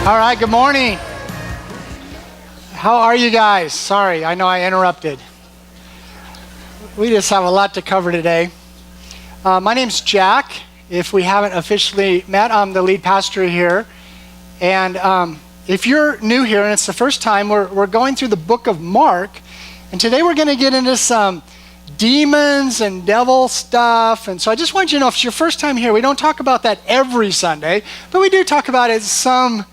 All right, good morning. How are you guys? Sorry, I know I interrupted. We just have a lot to cover today. My name's Jack. If we haven't officially met, I'm the lead pastor here. And if you're new here and it's the first time, we're going through the book of Mark. And today we're going to get into some demons and devil stuff. And so I just want you to know, if it's your first time here, we don't talk about that every Sunday, but we do talk about it sometimes.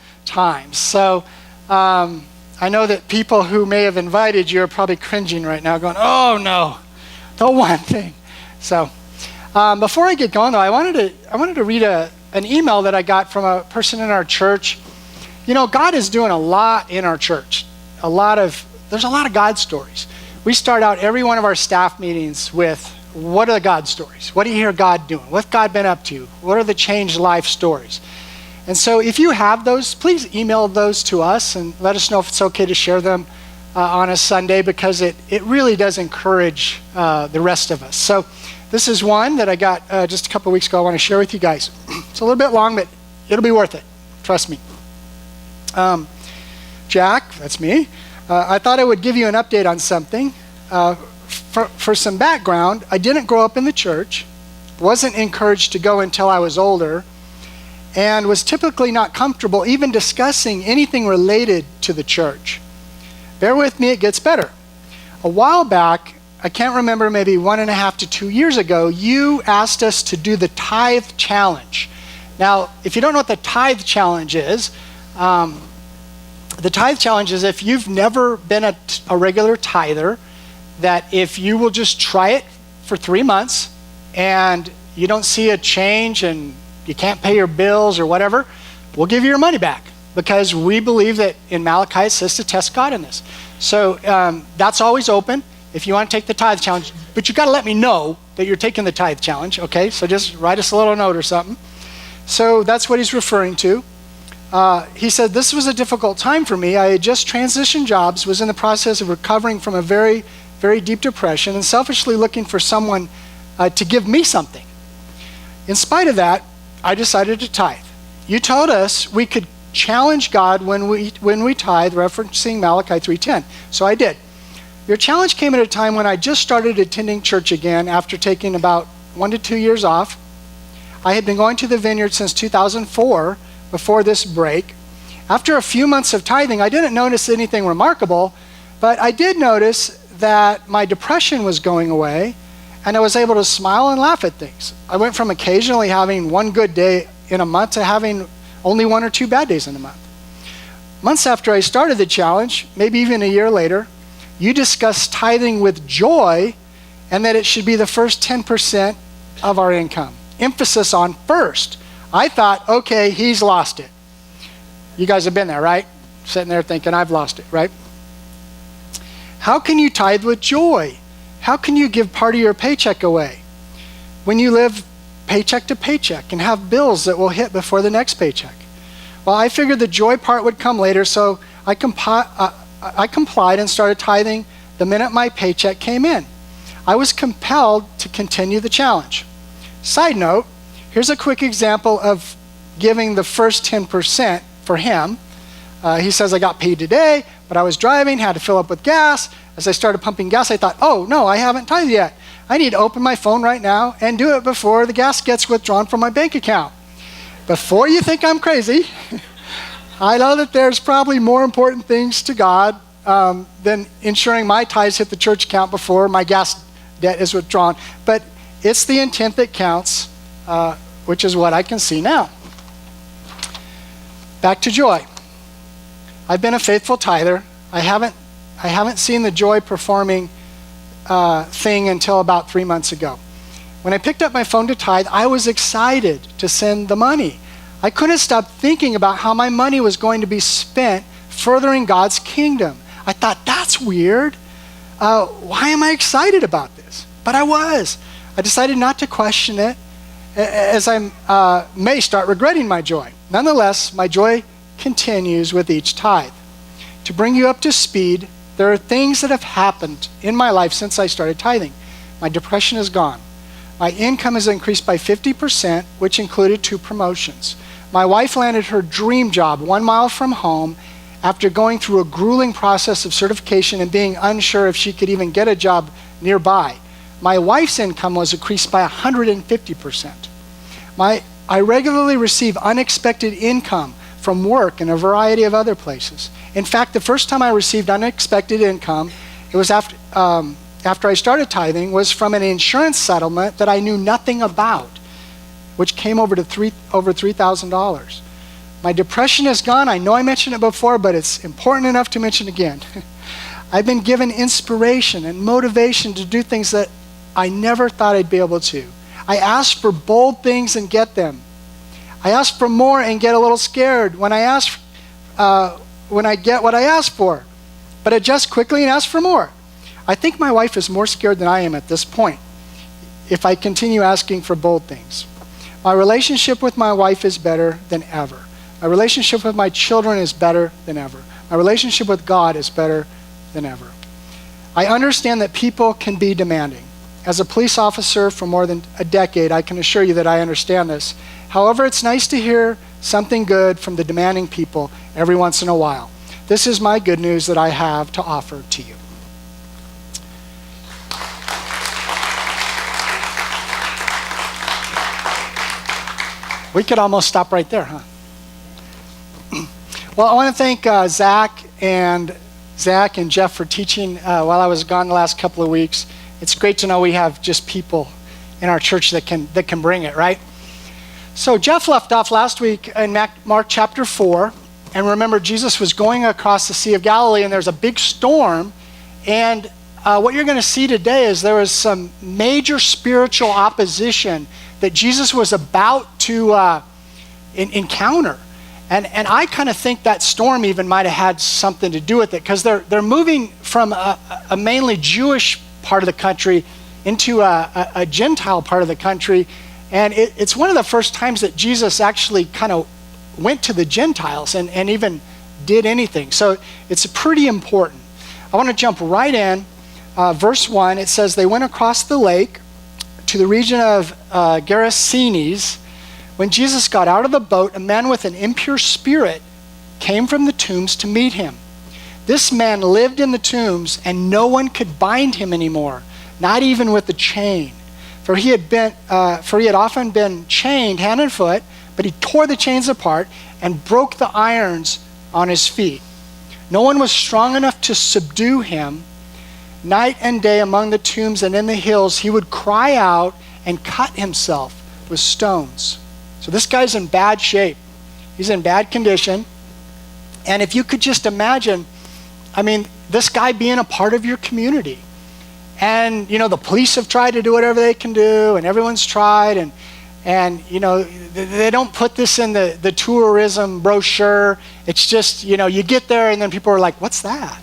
So I know that people who may have invited you are probably cringing right now, going, oh no, the one thing. So before I get going though, I wanted to read an email that I got from a person in our church. You know, God is doing a lot in our church. There's a lot of God stories. We start out every one of our staff meetings with, what are the God stories? What do you hear God doing? What's God been up to? What are the changed life stories? And so if you have those, please email those to us and let us know if it's okay to share them on a Sunday, because it really does encourage the rest of us. So this is one that I got just a couple of weeks ago I want to share with you guys. It's a little bit long, but it'll be worth it. Trust me. Jack, that's me. I thought I would give you an update on something. For some background, I didn't grow up in the church, wasn't encouraged to go until I was older, and was typically not comfortable even discussing anything related to the church. Bear with me, it gets better. A while back, I can't remember, maybe 1.5 to 2 years ago, you asked us to do the tithe challenge. Now, if you don't know what the tithe challenge is, the tithe challenge is if you've never been a regular tither, that if you will just try it for 3 months and you don't see a change and you can't pay your bills or whatever, we'll give you your money back, because we believe that in Malachi it says to test God in this. So that's always open if you want to take the tithe challenge, but you got to let me know that you're taking the tithe challenge, okay? So just write us a little note or something. So that's what he's referring to. He said, this was a difficult time for me. I had just transitioned jobs, was in the process of recovering from a very, very deep depression, and selfishly looking for someone to give me something. In spite of that, I decided to tithe. You told us we could challenge God when we tithe, referencing Malachi 3:10. So I did. Your challenge came at a time when I just started attending church again after taking about 1 to 2 years off. I had been going to the Vineyard since 2004, before this break. After a few months of tithing, I didn't notice anything remarkable, but I did notice that my depression was going away, and I was able to smile and laugh at things. I went from occasionally having one good day in a month to having only 1 or 2 bad days in a month. Months after I started the challenge, maybe even a year later, you discussed tithing with joy and that it should be the first 10% of our income. Emphasis on first. I thought, okay, he's lost it. You guys have been there, right? Sitting there thinking, I've lost it, right? How can you tithe with joy? How can you give part of your paycheck away when you live paycheck to paycheck and have bills that will hit before the next paycheck? Well, I figured the joy part would come later, so I complied and started tithing the minute my paycheck came in. I was compelled to continue the challenge. Side note, here's a quick example of giving the first 10% for him. He says, I got paid today, but I was driving, had to fill up with gas. As I started pumping gas, I thought, oh no, I haven't tithed yet. I need to open my phone right now and do it before the gas gets withdrawn from my bank account. Before you think I'm crazy, I know that there's probably more important things to God than ensuring my tithes hit the church account before my gas debt is withdrawn. But it's the intent that counts, which is what I can see now. Back to joy. I've been a faithful tither. I haven't seen the joy performing thing until about 3 months ago. When I picked up my phone to tithe, I was excited to send the money. I couldn't stop thinking about how my money was going to be spent furthering God's kingdom. I thought, that's weird. Why am I excited about this? But I was. I decided not to question it, as I may start regretting my joy. Nonetheless, my joy continues with each tithe. To bring you up to speed, there are things that have happened in my life since I started tithing. My depression is gone. My income has increased by 50%, which included 2 promotions. My wife landed her dream job 1 mile from home after going through a grueling process of certification and being unsure if she could even get a job nearby. My wife's income was increased by 150%. I regularly receive unexpected income from work and a variety of other places. In fact, the first time I received unexpected income, it was after I started tithing, was from an insurance settlement that I knew nothing about, which came over to over $3,000. My depression is gone. I know I mentioned it before, but it's important enough to mention again. I've been given inspiration and motivation to do things that I never thought I'd be able to. I ask for bold things and get them. I ask for more and get a little scared when I get what I ask for, but adjust quickly and ask for more. I think my wife is more scared than I am at this point if I continue asking for bold things. My relationship with my wife is better than ever. My relationship with my children is better than ever. My relationship with God is better than ever. I understand that people can be demanding. As a police officer for more than a decade, I can assure you that I understand this. However, it's nice to hear something good from the demanding people every once in a while. This is my good news that I have to offer to you. We could almost stop right there, huh? Well, I want to thank Zach and Jeff for teaching while I was gone the last couple of weeks. It's great to know we have just people in our church that can bring it, right? So Jeff left off last week in Mark chapter 4, and remember Jesus was going across the Sea of Galilee, and there's a big storm, and what you're going to see today is there was some major spiritual opposition that Jesus was about to encounter. And I kind of think that storm even might have had something to do with it, because they're moving from a mainly Jewish part of the country into a Gentile part of the country. And it's one of the first times that Jesus actually kind of went to the Gentiles and even did anything. So it's pretty important. I want to jump right in. Verse 1, it says, they went across the lake to the region of Gerasenes. When Jesus got out of the boat, a man with an impure spirit came from the tombs to meet him. This man lived in the tombs, and no one could bind him anymore, not even with a chain. For he had often been chained hand and foot, but he tore the chains apart and broke the irons on his feet. No one was strong enough to subdue him. Night and day among the tombs and in the hills, he would cry out and cut himself with stones. So this guy's in bad shape. He's in bad condition. And if you could just imagine, this guy being a part of your community. And, the police have tried to do whatever they can do, and everyone's tried, and they don't put this in the tourism brochure. It's just, you get there and then people are like, what's that?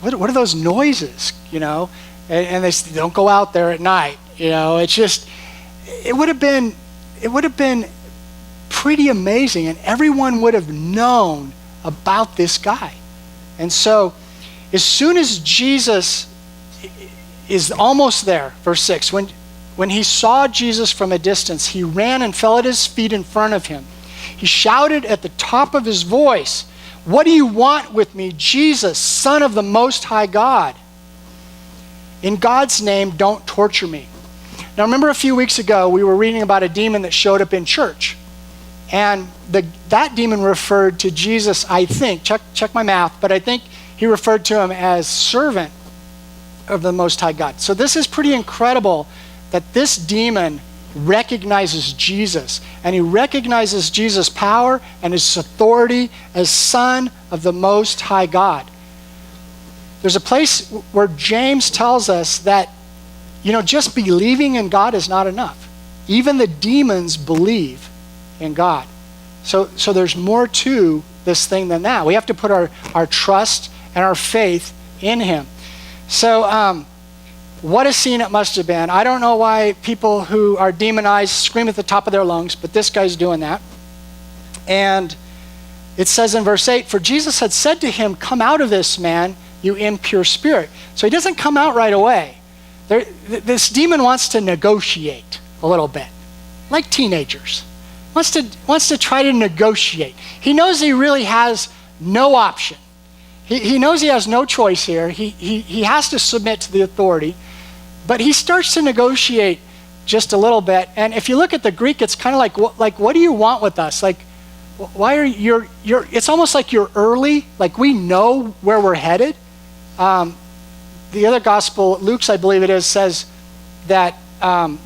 What are those noises? And they don't go out there at night. It's just, it would have been pretty amazing, and everyone would have known about this guy. And so as soon as Jesus is almost there, verse 6, when he saw Jesus from a distance, he ran and fell at his feet in front of him. He shouted at the top of his voice, "What do you want with me, Jesus, Son of the Most High God? In God's name, don't torture me." Now remember a few weeks ago, we were reading about a demon that showed up in church. And that demon referred to Jesus, I think, check my math, but I think he referred to him as servant of the Most High God. So this is pretty incredible that this demon recognizes Jesus, and he recognizes Jesus' power and his authority as Son of the Most High God. There's a place where James tells us that, just believing in God is not enough. Even the demons believe in God. So there's more to this thing than that. We have to put our trust and our faith in him. So what a scene it must have been. I don't know why people who are demonized scream at the top of their lungs, but this guy's doing that. And it says in verse 8, for Jesus had said to him, "Come out of this man, you impure spirit." So he doesn't come out right away. This demon wants to negotiate a little bit, like teenagers. wants to try to negotiate. He knows he really has no option. He knows he has no choice here. He has to submit to the authority, but he starts to negotiate just a little bit. And if you look at the Greek, it's kind of like what do you want with us? Like, why are you're it's almost like you're early, like we know where we're headed. The other gospel, Luke's I believe it is, says that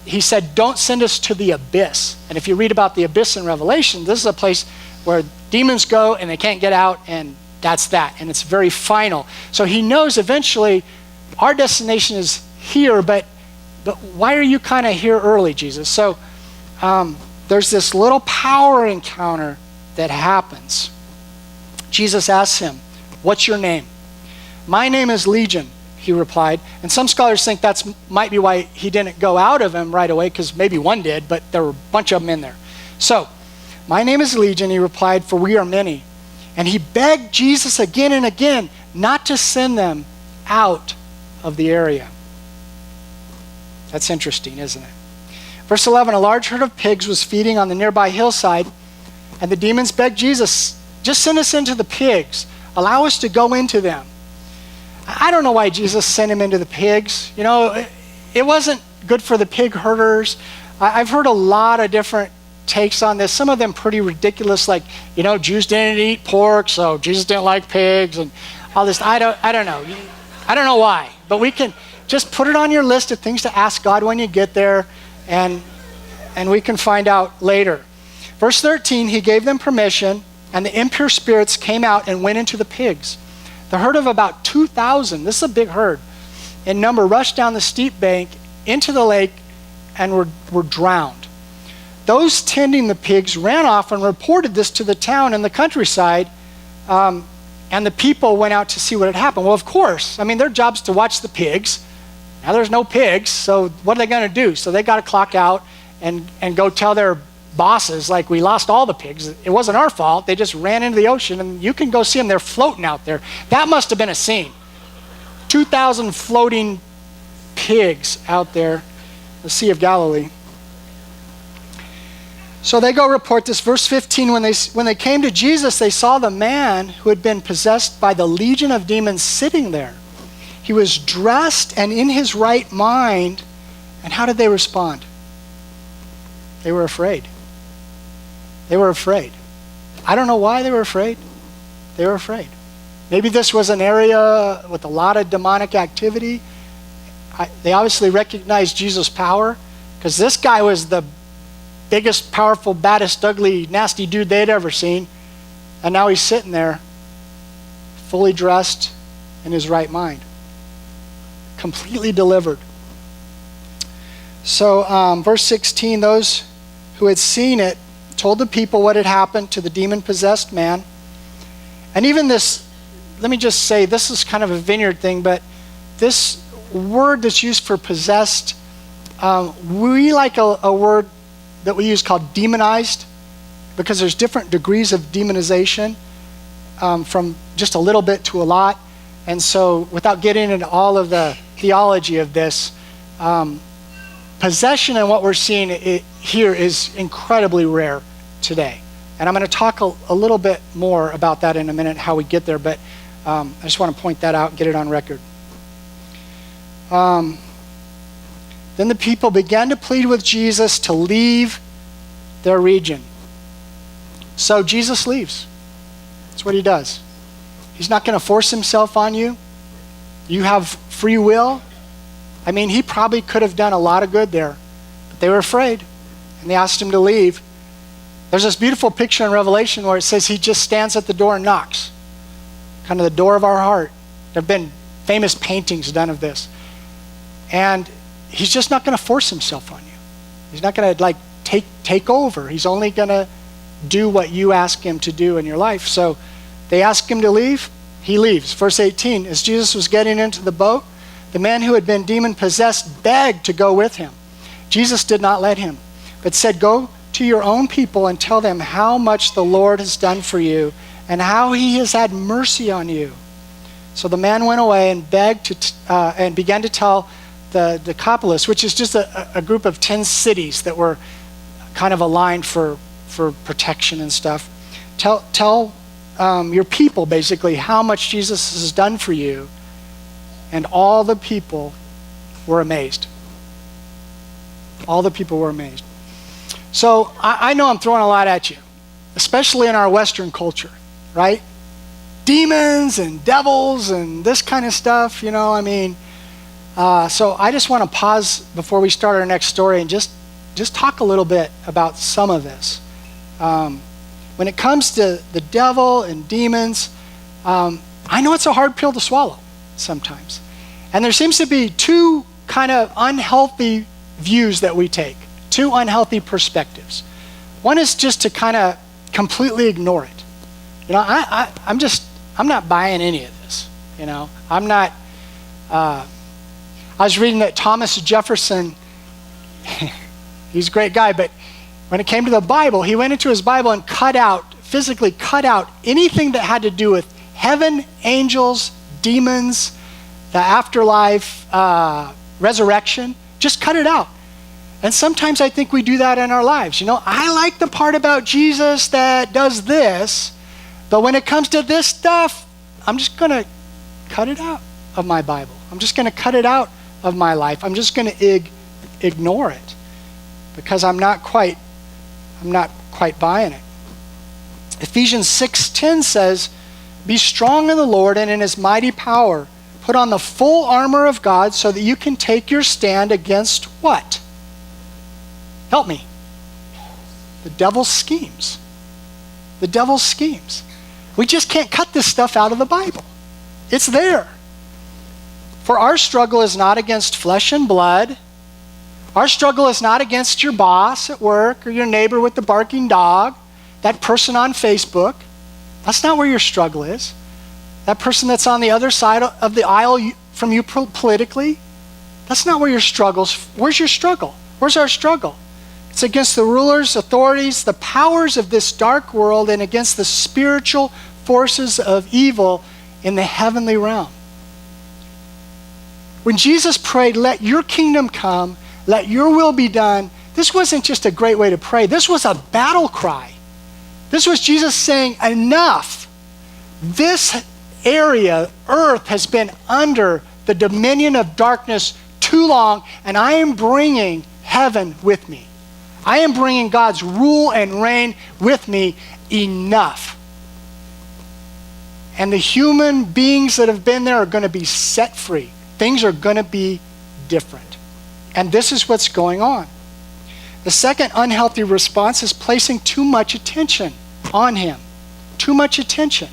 he said, don't send us to the abyss. And if you read about the abyss in Revelation, this is a place where demons go and they can't get out, and that's that. And it's very final. So he knows eventually our destination is here, but why are you kind of here early, Jesus? So there's this little power encounter that happens. Jesus asks him, what's your name? My name is Legion, he replied. And some scholars think that might be why he didn't go out of him right away, because maybe one did, but there were a bunch of them in there. So, my name is Legion, he replied, for we are many. And he begged Jesus again and again not to send them out of the area. That's interesting, isn't it? Verse 11, a large herd of pigs was feeding on the nearby hillside, and the demons begged Jesus, just send us into the pigs. Allow us to go into them. I don't know why Jesus sent him into the pigs. You know, it wasn't good for the pig herders. I've heard a lot of different takes on this. Some of them pretty ridiculous, like, you know, Jews didn't eat pork, so Jesus didn't like pigs and all this. I don't know. I don't know why, but we can just put it on your list of things to ask God when you get there, and we can find out later. Verse 13, he gave them permission, and the impure spirits came out and went into the pigs. The herd of about 2,000, this is a big herd, in number rushed down the steep bank into the lake and were drowned. Those tending the pigs ran off and reported this to the town and the countryside, and the people went out to see what had happened. Well, of course, I mean, their job's to watch the pigs. Now there's no pigs, so what are they going to do? So they got to clock out and go tell their bosses, like, we lost all the pigs. It wasn't our fault. They just ran into the ocean, and you can go see them. They're floating out there. That must have been a scene. 2,000 floating pigs out there, the Sea of Galilee. So they go report this. Verse 15, when they came to Jesus, they saw the man who had been possessed by the legion of demons sitting there. He was dressed and in his right mind. And how did they respond? They were afraid. They were afraid. I don't know why they were afraid. They were afraid. Maybe this was an area with a lot of demonic activity. They obviously recognized Jesus' power, because this guy was the biggest, powerful, baddest, ugly, nasty dude they'd ever seen. And now he's sitting there, fully dressed, in his right mind. Completely delivered. So verse 16, those who had seen it told the people what had happened to the demon-possessed man. And even this, let me just say, this is kind of a Vineyard thing, but this word that's used for possessed, we like a word that we use called demonized, because there's different degrees of demonization, from just a little bit to a lot. And so without getting into all of the theology of this, possession and what we're seeing here is incredibly rare today. And I'm going to talk a little bit more about that in a minute, how we get there, but I just want to point that out and get it on record. Then the people began to plead with Jesus to leave their region. So Jesus leaves. That's what he does. He's not going to force himself on you. You have free will. I mean, he probably could have done a lot of good there, but they were afraid, and they asked him to leave. There's this beautiful picture in Revelation where it says he just stands at the door and knocks, kind of the door of our heart. There have been famous paintings done of this. And he's just not going to force himself on you. He's not going to take over. He's only going to do what you ask him to do in your life. So they ask him to leave. He leaves. Verse 18, as Jesus was getting into the boat, the man who had been demon-possessed begged to go with him. Jesus did not let him, but said, go to your own people and tell them how much the Lord has done for you and how he has had mercy on you. So the man went away and begged and began to tell the Decapolis, which is just a group of 10 cities that were kind of aligned for for protection and stuff. Tell your people basically how much Jesus has done for you. And all the people were amazed. All the people were amazed. So I know I'm throwing a lot at you, especially in our Western culture, right? Demons and devils and this kind of stuff, so I just want to pause before we start our next story and just talk a little bit about some of this. When it comes to the devil and demons, I know it's a hard pill to swallow sometimes. And there seems to be two kind of unhealthy views that we take, two unhealthy perspectives. One is just to kind of completely ignore it. I'm not buying any of this. I'm not. I was reading that Thomas Jefferson, he's a great guy, but when it came to the Bible, he went into his Bible and physically cut out anything that had to do with heaven, angels, demons, the afterlife, resurrection. Just cut it out. And sometimes I think we do that in our lives. I like the part about Jesus that does this, but when it comes to this stuff, I'm just going to cut it out of my Bible. I'm just going to cut it out of my life. I'm just going to ignore it because I'm not quite buying it. Ephesians 6:10 says, "Be strong in the Lord and in his mighty power. Put on the full armor of God so that you can take your stand against" what? Help me. The devil's schemes. The devil's schemes. We just can't cut this stuff out of the Bible. It's there. For our struggle is not against flesh and blood. Our struggle is not against your boss at work or your neighbor with the barking dog, that person on Facebook. That's not where your struggle is. That person that's on the other side of the aisle from you politically, that's not where your struggle's. Where's your struggle? Where's our struggle? It's against the rulers, authorities, the powers of this dark world, and against the spiritual forces of evil in the heavenly realm. When Jesus prayed, "Let your kingdom come, let your will be done," this wasn't just a great way to pray. This was a battle cry. This was Jesus saying, enough. This area, earth, has been under the dominion of darkness too long, and I am bringing heaven with me. I am bringing God's rule and reign with me. Enough. And the human beings that have been there are going to be set free. Things are going to be different. And this is what's going on. The second unhealthy response is placing too much attention on him. Too much attention.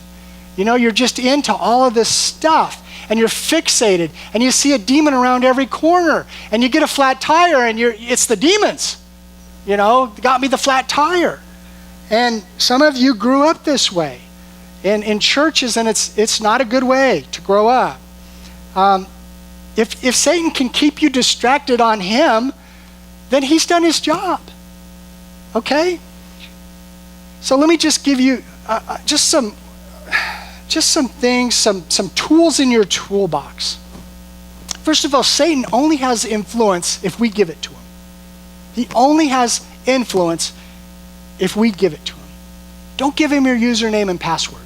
You're just into all of this stuff, and you're fixated, and you see a demon around every corner, and you get a flat tire, and it's the demons. Got me the flat tire. And some of you grew up this way in churches, and it's not a good way to grow up. If Satan can keep you distracted on him, then he's done his job. Okay? So let me just give you just some things, some tools in your toolbox. First of all, Satan only has influence if we give it to him. He only has influence if we give it to him. Don't give him your username and password.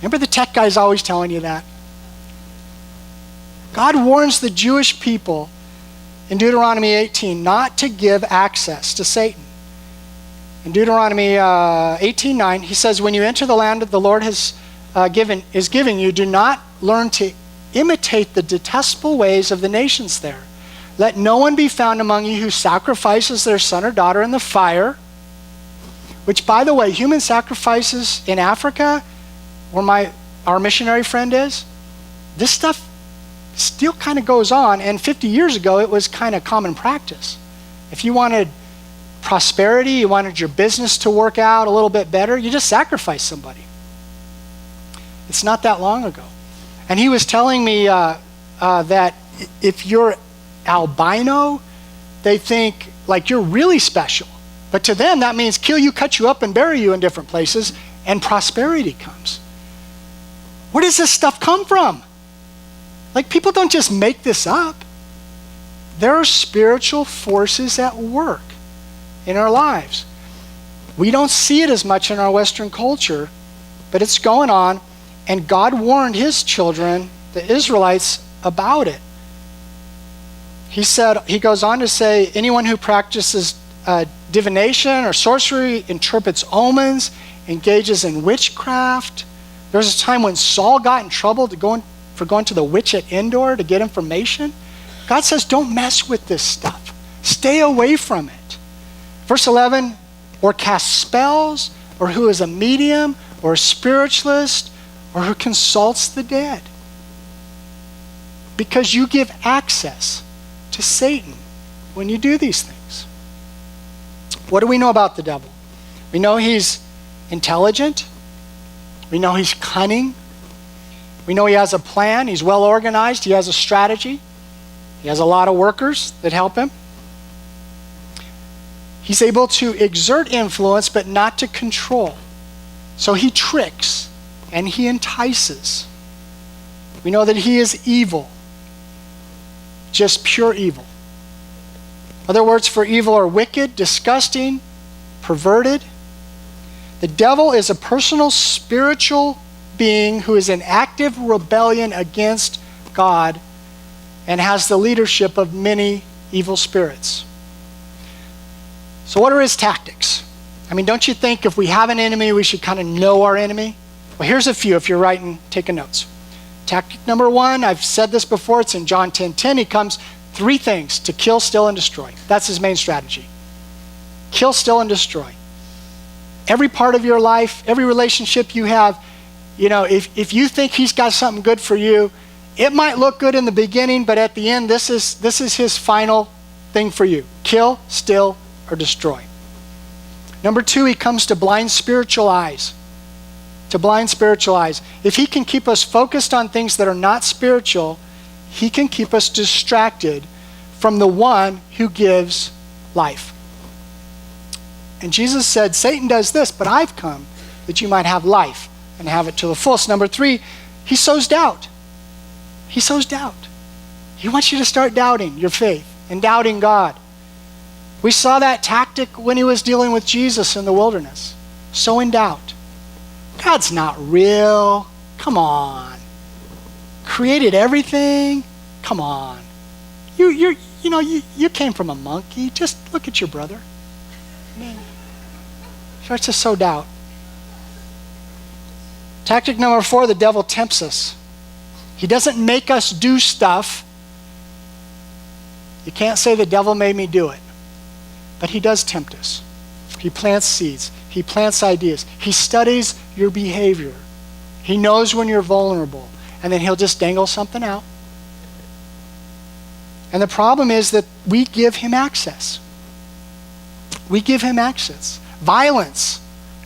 Remember the tech guy's always telling you that? God warns the Jewish people in Deuteronomy 18 not to give access to Satan. In Deuteronomy 18:9, he says, "When you enter the land that the Lord is giving you, do not learn to imitate the detestable ways of the nations there. Let no one be found among you who sacrifices their son or daughter in the fire," which, by the way, human sacrifices in Africa, where our missionary friend is, this stuff still kind of goes on, and 50 years ago it was kind of common practice. If you wanted prosperity, you wanted your business to work out a little bit better, you just sacrifice somebody. It's not that long ago. And he was telling me that if you're albino, they think like you're really special. But to them, that means kill you, cut you up, and bury you in different places, and prosperity comes. Where does this stuff come from? Like, people don't just make this up. There are spiritual forces at work in our lives. We don't see it as much in our Western culture, but it's going on, and God warned his children, the Israelites, about it. He goes on to say, anyone who practices divination or sorcery, interprets omens, engages in witchcraft. There was a time when Saul got in trouble for going to the witch at Endor to get information. God says, don't mess with this stuff. Stay away from it. Verse 11, or cast spells, or who is a medium, or a spiritualist, or who consults the dead. Because you give access to Satan when you do these things. What do we know about the devil? We know he's intelligent. We know he's cunning. We know he has a plan. He's well organized. He has a strategy. He has a lot of workers that help him. He's able to exert influence, but not to control. So he tricks and he entices. We know that he is evil, just pure evil. Other words for evil are wicked, disgusting, perverted. The devil is a personal spiritual being who is in active rebellion against God and has the leadership of many evil spirits. So what are his tactics? I mean, don't you think if we have an enemy, we should kind of know our enemy? Well, here's a few if you're writing, taking notes. Tactic number 1, I've said this before, it's in John 10:10. He comes 3 things: to kill, steal, and destroy. That's his main strategy. Kill, steal, and destroy. Every part of your life, every relationship you have, if you think he's got something good for you, it might look good in the beginning, but at the end, this is his final thing for you. Kill, steal, or destroy. Number 2, he comes to blind spiritual eyes. To blind spiritual eyes. If he can keep us focused on things that are not spiritual, he can keep us distracted from the one who gives life. And Jesus said, Satan does this, but I've come that you might have life and have it to the fullest. Number 3, he sows doubt. He sows doubt. He wants you to start doubting your faith and doubting God. We saw that tactic when he was dealing with Jesus in the wilderness. Sowing doubt. God's not real. Come on. Created everything. Come on. You came from a monkey. Just look at your brother. I mean, starts to sow doubt. Tactic number 4, the devil tempts us. He doesn't make us do stuff. You can't say the devil made me do it. But he does tempt us. He plants seeds. He plants ideas. He studies your behavior. He knows when you're vulnerable. And then he'll just dangle something out. And the problem is that we give him access. We give him access. Violence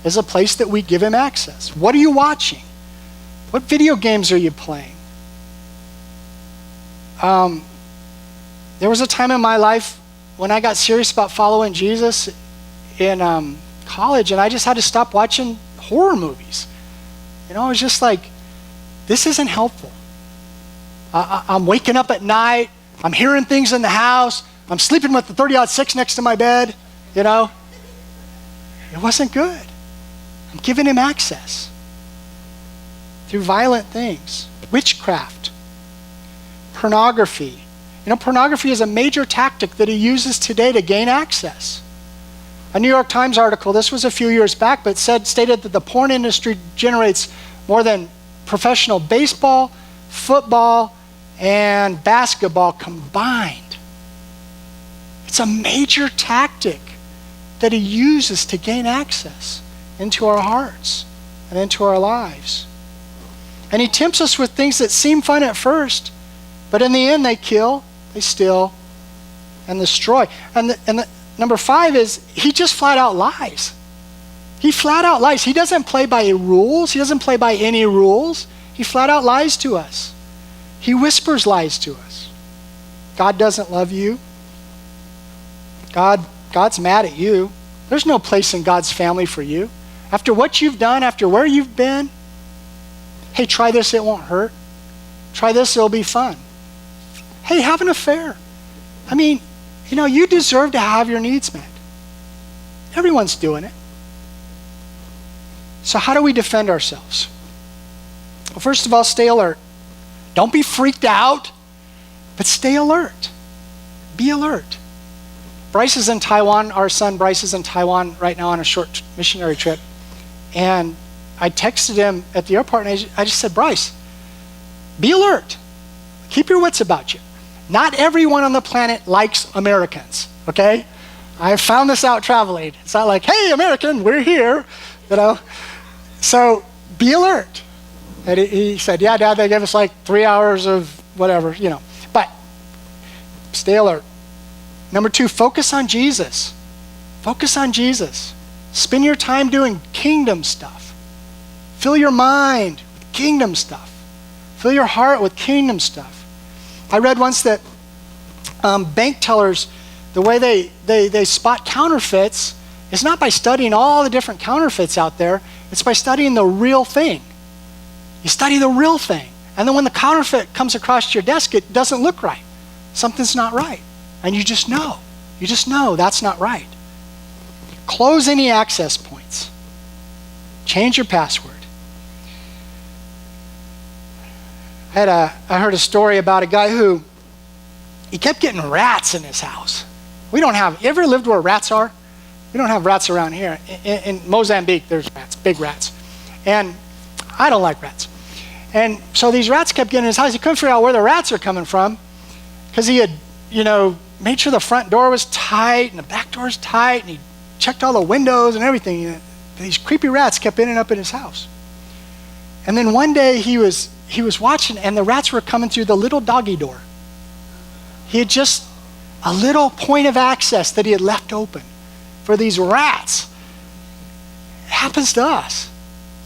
is a place that we give him access. What are you watching? What video games are you playing? There was a time in my life when I got serious about following Jesus in college, and I just had to stop watching horror movies. It was just like, this isn't helpful. I'm waking up at night. I'm hearing things in the house. I'm sleeping with the 30-06 next to my bed. It wasn't good. I'm giving him access through violent things. Witchcraft. Pornography. Pornography is a major tactic that he uses today to gain access. A New York Times article, this was a few years back, but stated that the porn industry generates more than professional baseball, football, and basketball combined. It's a major tactic that he uses to gain access into our hearts and into our lives. And he tempts us with things that seem fun at first, but in the end they kill, they steal, and destroy. And number 5 is he just flat out lies. He flat out lies. He doesn't play by rules. He doesn't play by any rules. He flat out lies to us. He whispers lies to us. God doesn't love you. God's mad at you. There's no place in God's family for you. After what you've done, after where you've been, hey, try this, it won't hurt. Try this, it'll be fun. Hey, have an affair. You deserve to have your needs met. Everyone's doing it. So how do we defend ourselves? Well, first of all, stay alert. Don't be freaked out, but stay alert. Be alert. Bryce is in Taiwan. Our son Bryce is in Taiwan right now on a short missionary trip. And I texted him at the airport and I just said, Bryce, be alert. Keep your wits about you. Not everyone on the planet likes Americans, okay? I found this out traveling. It's not like, hey, American, we're here, you know? So be alert. And he said, yeah, Dad, they gave us like 3 hours of whatever, you know. But stay alert. Number 2, focus on Jesus. Focus on Jesus. Spend your time doing kingdom stuff. Fill your mind with kingdom stuff. Fill your heart with kingdom stuff. I read once that bank tellers, the way they spot counterfeits is not by studying all the different counterfeits out there. It's by studying the real thing. You study the real thing. And then when the counterfeit comes across your desk, it doesn't look right. Something's not right. And you just know. You just know that's not right. Close any access points. Change your password. I heard a story about a guy who, he kept getting rats in his house. You ever lived where rats are? We don't have rats around here. In Mozambique, there's rats, big rats. And I don't like rats. And so these rats kept getting in his house. He couldn't figure out where the rats are coming from because he had, made sure the front door was tight and the back door was tight, and he checked all the windows and everything. These creepy rats kept ending up in his house. And then one day he was watching, and the rats were coming through the little doggy door. He had just a little point of access that he had left open for these rats. It happens to us.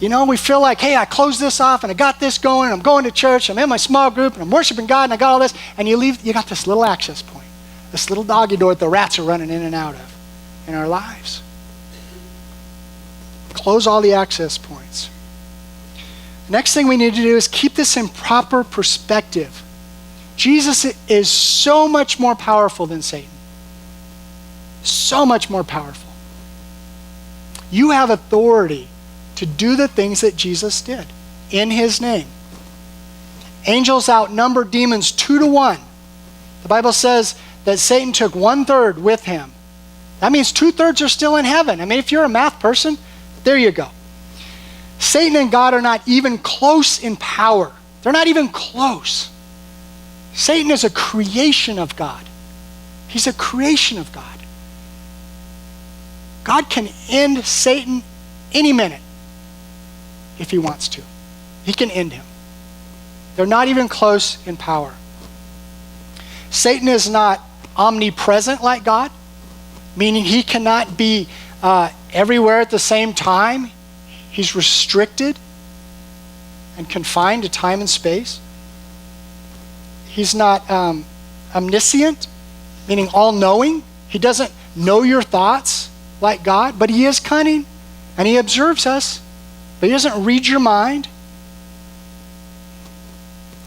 We feel like, hey, I closed this off and I got this going, I'm going to church, I'm in my small group and I'm worshiping God and I got all this, and you got this little access point, this little doggy door that the rats are running in and out of in our lives. Close all the access points. The next thing we need to do is keep this in proper perspective. Jesus is so much more powerful than Satan. So much more powerful. You have authority to do the things that Jesus did in his name. Angels outnumber demons 2-1. The Bible says that Satan took 1/3 with him. That means 2/3 are still in heaven. I mean, if you're a math person, there you go. Satan and God are not even close in power. They're not even close. Satan is a creation of God. He's a creation of God. God can end Satan any minute if he wants to. He can end him. They're not even close in power. Satan is not omnipresent like God, meaning he cannot be everywhere at the same time. He's restricted and confined to time and space. He's not omniscient, meaning all-knowing. He doesn't know your thoughts like God, but he is cunning and he observes us, but he doesn't read your mind.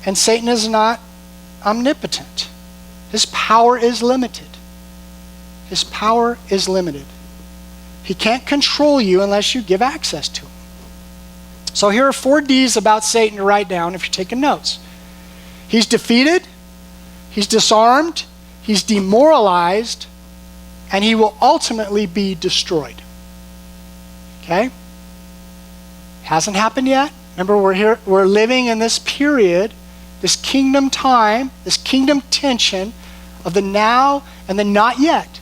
And Satan is not omnipotent. His power is limited. His power is limited. He can't control you unless you give access to him. So here are 4 D's about Satan to write down if you're taking notes. He's defeated, he's disarmed, he's demoralized, and he will ultimately be destroyed. Okay? Hasn't happened yet. Remember, we're living in this period, this kingdom time, this kingdom tension of the now and the not yet.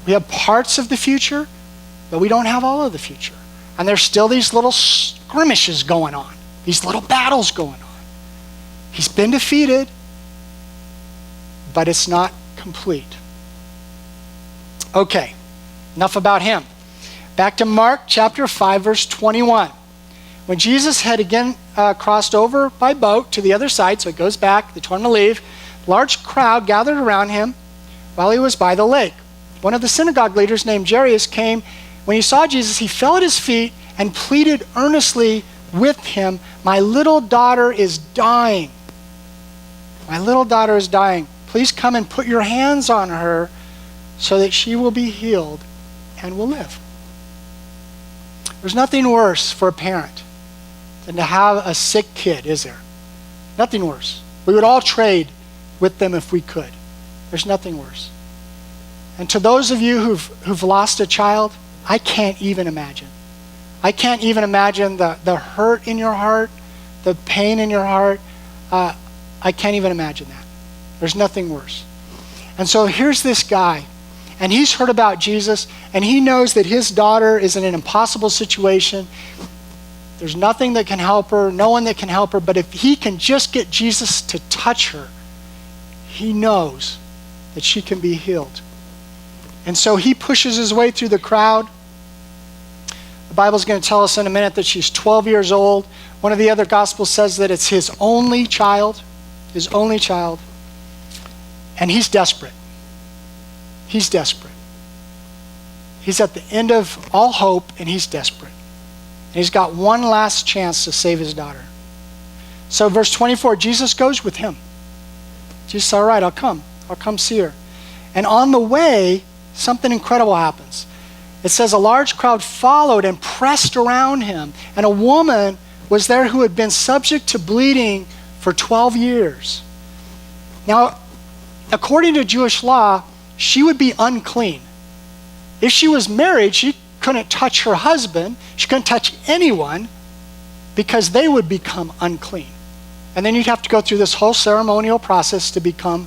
We have parts of the future, but we don't have all of the future. And there's still these little skirmishes going on, these little battles going on. He's been defeated, but it's not complete. Okay, enough about him. Back to Mark chapter 5, verse 21. When Jesus had again crossed over by boat to the other side, so it goes back, they told him to leave, a large crowd gathered around him while he was by the lake. One of the synagogue leaders named Jairus came. When he saw Jesus, he fell at his feet and pleaded earnestly with him, "My little daughter is dying. My little daughter is dying. Please come and put your hands on her so that she will be healed and will live." There's nothing worse for a parent than to have a sick kid, is there? Nothing worse. We would all trade with them if we could. There's nothing worse. And to those of you who've lost a child, I can't even imagine. I can't even imagine the hurt in your heart, the pain in your heart. I can't even imagine that. There's nothing worse. And so here's this guy, and he's heard about Jesus, and he knows that his daughter is in an impossible situation. There's nothing that can help her, no one that can help her, but if he can just get Jesus to touch her, he knows that she can be healed. And so he pushes his way through the crowd. The Bible's going to tell us in a minute that she's 12 years old. One of the other Gospels says that it's his only child. His only child. And he's desperate. He's desperate. He's at the end of all hope, and he's desperate. And he's got one last chance to save his daughter. So verse 24, Jesus goes with him. Jesus said, all right, I'll come see her. And on the way, something incredible happens. It says a large crowd followed and pressed around him. And a woman was there who had been subject to bleeding for 12 years. Now, according to Jewish law, she would be unclean. If she was married, she couldn't touch her husband. She couldn't touch anyone because they would become unclean. And then you'd have to go through this whole ceremonial process to become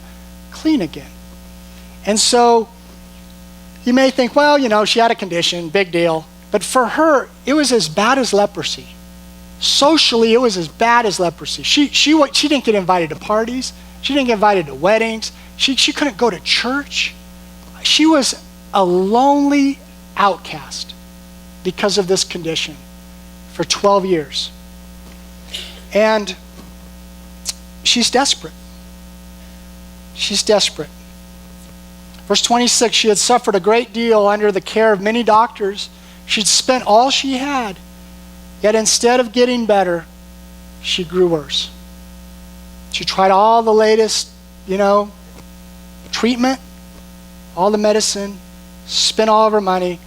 clean again. And so you may think, well, she had a condition, big deal. But for her, it was as bad as leprosy. Socially, it was as bad as leprosy. She didn't get invited to parties. She didn't get invited to weddings. She couldn't go to church. She was a lonely outcast because of this condition for 12 years. And she's desperate. She's desperate. Verse 26, she had suffered a great deal under the care of many doctors. She'd spent all she had. Yet instead of getting better, she grew worse. She tried all the latest, treatment, all the medicine, spent all of her money.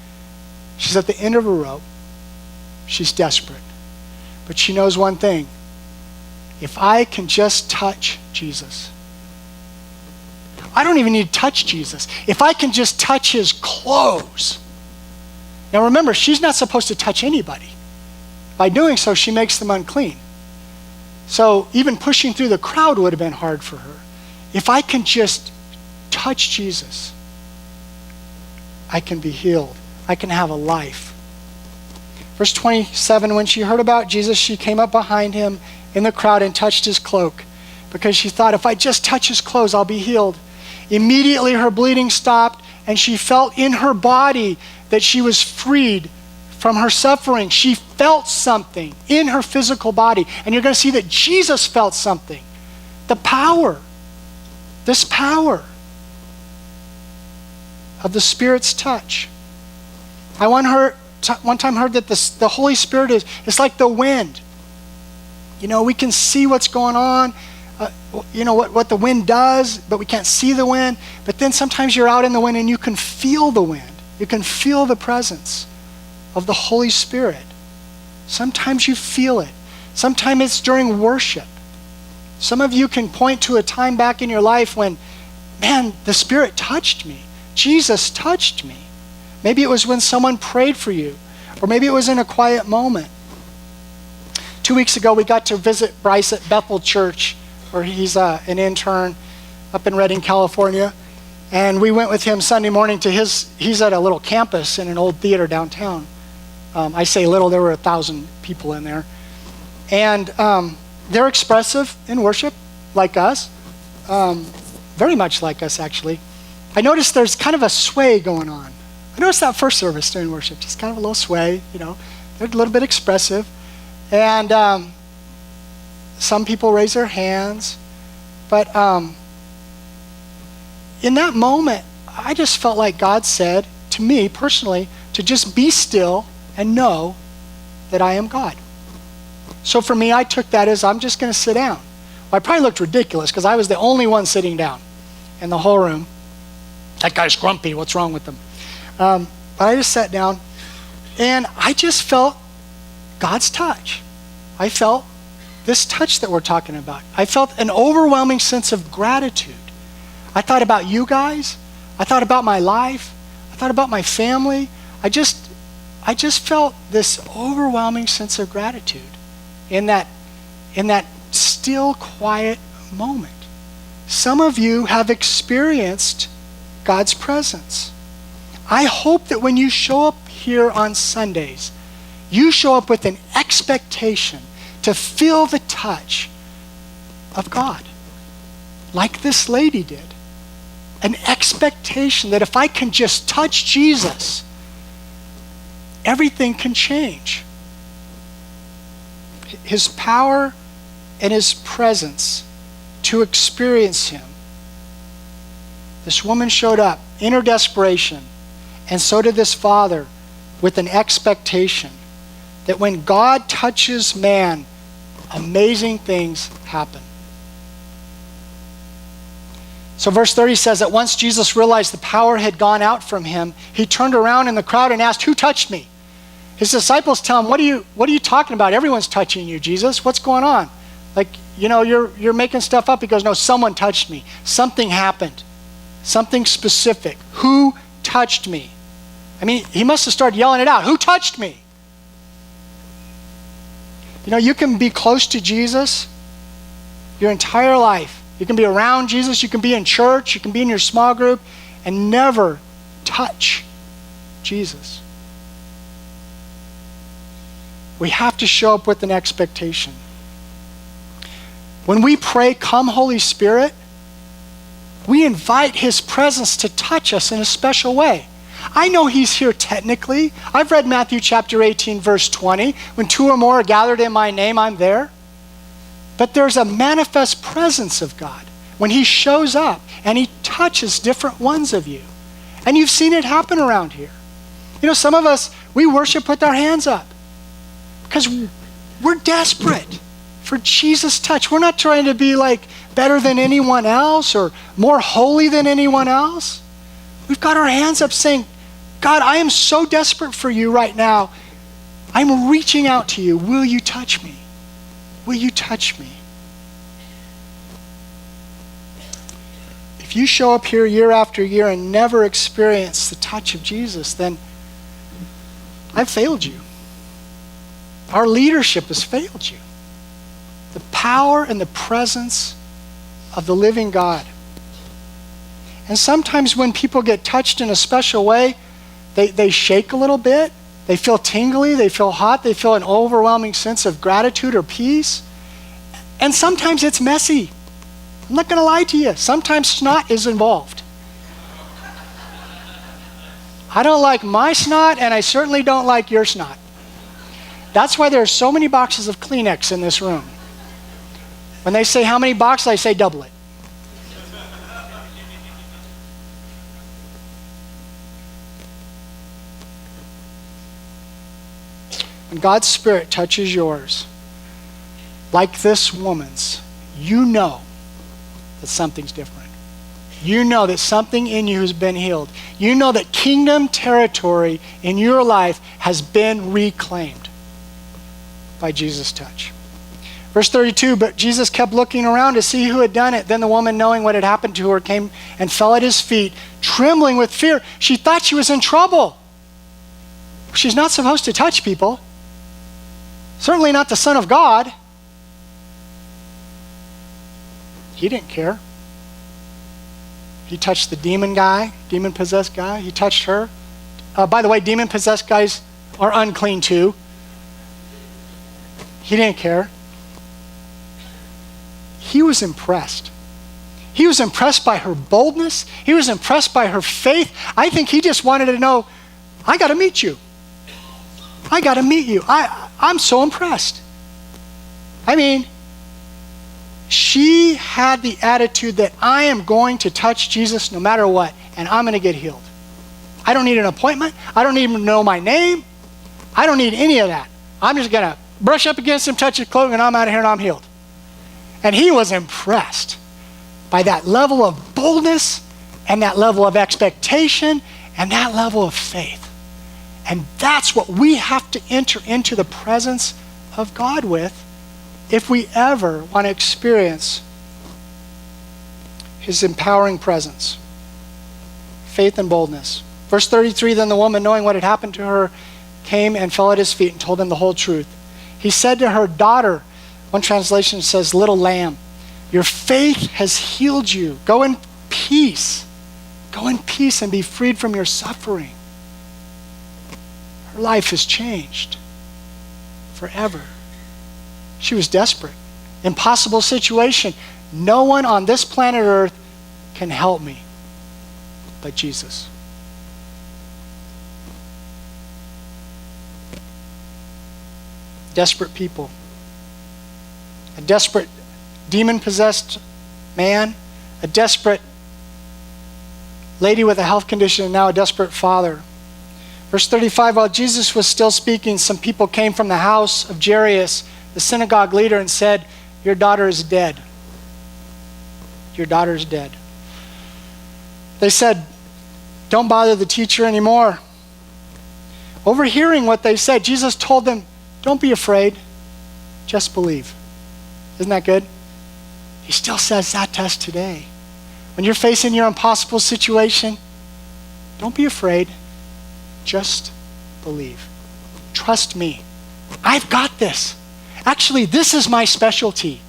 She's at the end of her rope. She's desperate. But she knows one thing. If I can just touch Jesus. I don't even need to touch Jesus. If I can just touch his clothes. Now remember, she's not supposed to touch anybody. By doing so, she makes them unclean. So even pushing through the crowd would have been hard for her. If I can just touch Jesus, I can be healed. I can have a life. Verse 27, when she heard about Jesus, she came up behind him in the crowd and touched his cloak because she thought, if I just touch his clothes, I'll be healed. Immediately her bleeding stopped and she felt in her body that she was freed from her suffering. She felt something in her physical body. And you're going to see that Jesus felt something. The power, this power of the Spirit's touch. I one time heard that the Holy Spirit is like the wind. We can see what's going on, what the wind does, but we can't see the wind. But then sometimes you're out in the wind and you can feel the wind. You can feel the presence of the Holy Spirit. Sometimes you feel it. Sometimes it's during worship. Some of you can point to a time back in your life when, man, the Spirit touched me. Jesus touched me. Maybe it was when someone prayed for you, or maybe it was in a quiet moment. 2 weeks ago, we got to visit Bryce at Bethel Church, where he's an intern up in Redding, California. And we went with him Sunday morning to he's at a little campus in an old theater downtown. I say little, there were 1,000 people in there. And they're expressive in worship, like us. Very much like us, actually. I noticed there's kind of a sway going on. I noticed that first service during worship, just kind of a little sway, they're a little bit expressive. And some people raise their hands. But in that moment, I just felt like God said to me personally to just be still and know that I am God. So for me, I took that as I'm just going to sit down. Well, I probably looked ridiculous because I was the only one sitting down in the whole room. That guy's grumpy. What's wrong with him? But I just sat down and I just felt God's touch. I felt this touch that we're talking about. I felt an overwhelming sense of gratitude. I thought about you guys. I thought about my life. I thought about my family. I just felt this overwhelming sense of gratitude in that still, quiet moment. Some of you have experienced God's presence. I hope that when you show up here on Sundays, you show up with an expectation to feel the touch of God, like this lady did. An expectation that if I can just touch Jesus, everything can change. His power and his presence, to experience him. This woman showed up in her desperation, and so did this father, with an expectation that when God touches man, amazing things happen. So verse 30 says that once Jesus realized the power had gone out from him, he turned around in the crowd and asked, "Who touched me?" His disciples tell him, what are you talking about? Everyone's touching you, Jesus. What's going on? Like, you're making stuff up. He goes, no, someone touched me. Something happened. Something specific. Who touched me? I mean, he must have started yelling it out. Who touched me? You can be close to Jesus your entire life. You can be around Jesus. You can be in church. You can be in your small group and never touch Jesus. We have to show up with an expectation. When we pray, "Come, Holy Spirit," we invite his presence to touch us in a special way. I know he's here technically. I've read Matthew chapter 18, verse 20. When 2 or more are gathered in my name, I'm there. But there's a manifest presence of God when he shows up and he touches different ones of you. And you've seen it happen around here. Some of us, we worship with our hands up because we're desperate for Jesus' touch. We're not trying to be like better than anyone else or more holy than anyone else. We've got our hands up saying, God, I am so desperate for you right now. I'm reaching out to you. Will you touch me? Will you touch me? If you show up here year after year and never experience the touch of Jesus, then I've failed you. Our leadership has failed you. The power and the presence of the living God. And sometimes when people get touched in a special way, they shake a little bit. They feel tingly. They feel hot. They feel an overwhelming sense of gratitude or peace. And sometimes it's messy. I'm not going to lie to you. Sometimes snot is involved. I don't like my snot, and I certainly don't like your snot. That's why there are so many boxes of Kleenex in this room. When they say how many boxes, I say double it. When God's Spirit touches yours, like this woman's, you know that something's different. You know that something in you has been healed. You know that kingdom territory in your life has been reclaimed by Jesus' touch. Verse 32, but Jesus kept looking around to see who had done it. Then the woman, knowing what had happened to her, came and fell at his feet, trembling with fear. She thought she was in trouble. She's not supposed to touch people. Certainly not the Son of God. He didn't care. He touched the demon-possessed guy. He touched her. By the way, demon-possessed guys are unclean too. He didn't care. He was impressed. He was impressed by her boldness. He was impressed by her faith. I think he just wanted to know, I got to meet you. I got to meet you. I'm so impressed. I mean, she had the attitude that I am going to touch Jesus no matter what, and I'm going to get healed. I don't need an appointment. I don't even know my name. I don't need any of that. I'm just going to brush up against him, touch his clothing, and I'm out of here and I'm healed. And he was impressed by that level of boldness and that level of expectation and that level of faith. And that's what we have to enter into the presence of God with if we ever want to experience his empowering presence. Faith and boldness. Verse 33, then the woman, knowing what had happened to her, came and fell at his feet and told him the whole truth. He said to her, daughter, one translation says, little lamb, your faith has healed you. Go in peace. Go in peace and be freed from your suffering. Her life has changed forever. She was desperate. Impossible situation. No one on this planet Earth can help me but Jesus. Desperate people. A desperate demon-possessed man, a desperate lady with a health condition, and now a desperate father. Verse 35, while Jesus was still speaking, some people came from the house of Jairus, the synagogue leader, and said, your daughter is dead. Your daughter is dead. They said, don't bother the teacher anymore. Overhearing what they said, Jesus told them, don't be afraid, just believe. Isn't that good? He still says that to us today. When you're facing your impossible situation, don't be afraid, just believe. Trust me. I've got this. Actually, this is my specialty.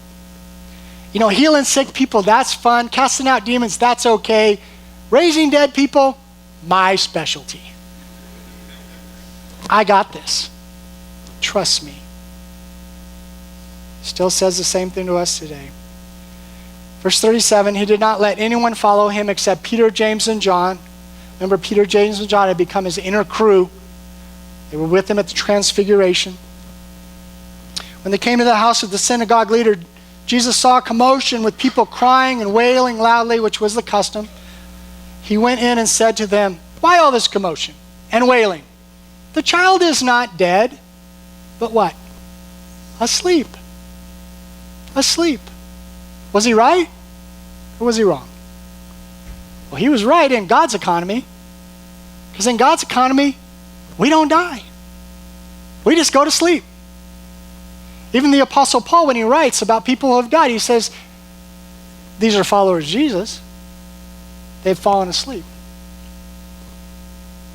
You know, healing sick people, that's fun. Casting out demons, that's okay. Raising dead people, my specialty. I got this. Trust me. Still says the same thing to us today. Verse 37, he did not let anyone follow him except Peter, James, and John. Remember, Peter, James, and John had become his inner crew. They were with him at the transfiguration. When they came to the house of the synagogue leader, Jesus saw a commotion with people crying and wailing loudly, which was the custom. He went in and said to them, why all this commotion and wailing? The child is not dead, but what? Asleep. Asleep. Was he right or was he wrong? Well, he was right in God's economy, because in God's economy, we don't die. We just go to sleep. Even the Apostle Paul, when he writes about people who have died, he says, these are followers of Jesus. They've fallen asleep.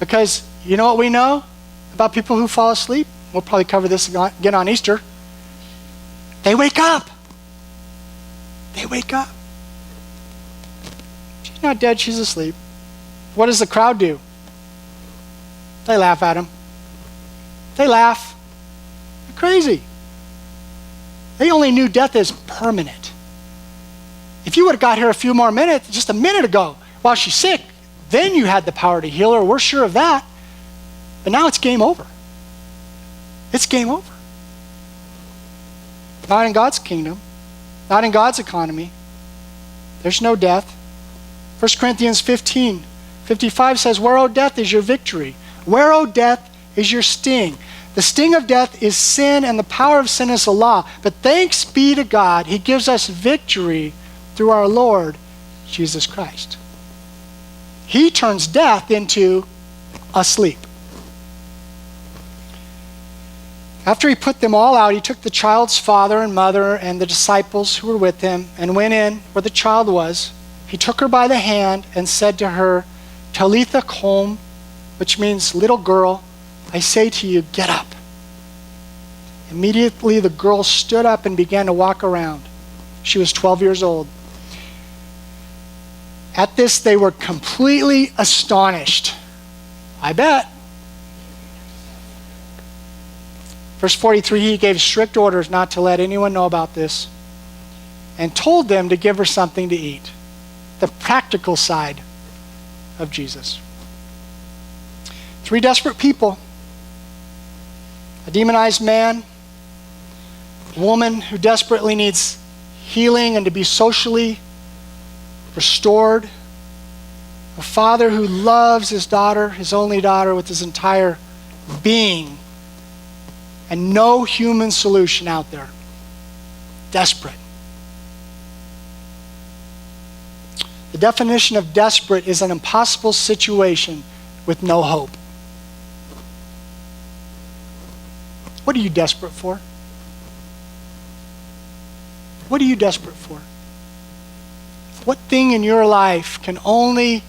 Because you know what we know about people who fall asleep? We'll probably cover this again on Easter. They wake up. They wake up. She's not dead, she's asleep. What does the crowd do? They laugh at him. They laugh. They're crazy. They only knew death is permanent. If you would have got here a few more minutes, just a minute ago, while she's sick, then you had the power to heal her. We're sure of that. But now it's game over. It's game over. Not in God's kingdom. Not in God's economy. There's no death. 1 Corinthians 15:55 says, where, O death, is your victory? Where, O death, is your sting? The sting of death is sin, and the power of sin is the law. But thanks be to God, he gives us victory through our Lord Jesus Christ. He turns death into a sleep. After he put them all out, he took the child's father and mother and the disciples who were with him and went in where the child was. He took her by the hand and said to her, Talitha koum, which means little girl, I say to you, get up. Immediately the girl stood up and began to walk around. She was 12 years old. At this, they were completely astonished. I bet. Verse 43, he gave strict orders not to let anyone know about this and told them to give her something to eat. The practical side of Jesus. 3 desperate people. A demonized man, a woman who desperately needs healing and to be socially restored, a father who loves his daughter, his only daughter, with his entire being, and no human solution out there. Desperate. The definition of desperate is an impossible situation with no hope. What are you desperate for? What are you desperate for? What thing in your life can only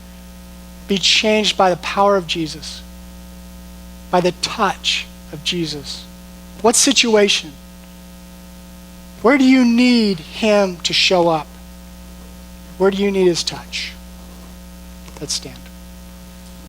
be changed by the power of Jesus, by the touch of Jesus? What situation? Where do you need him to show up? Where do you need his touch? Let's stand.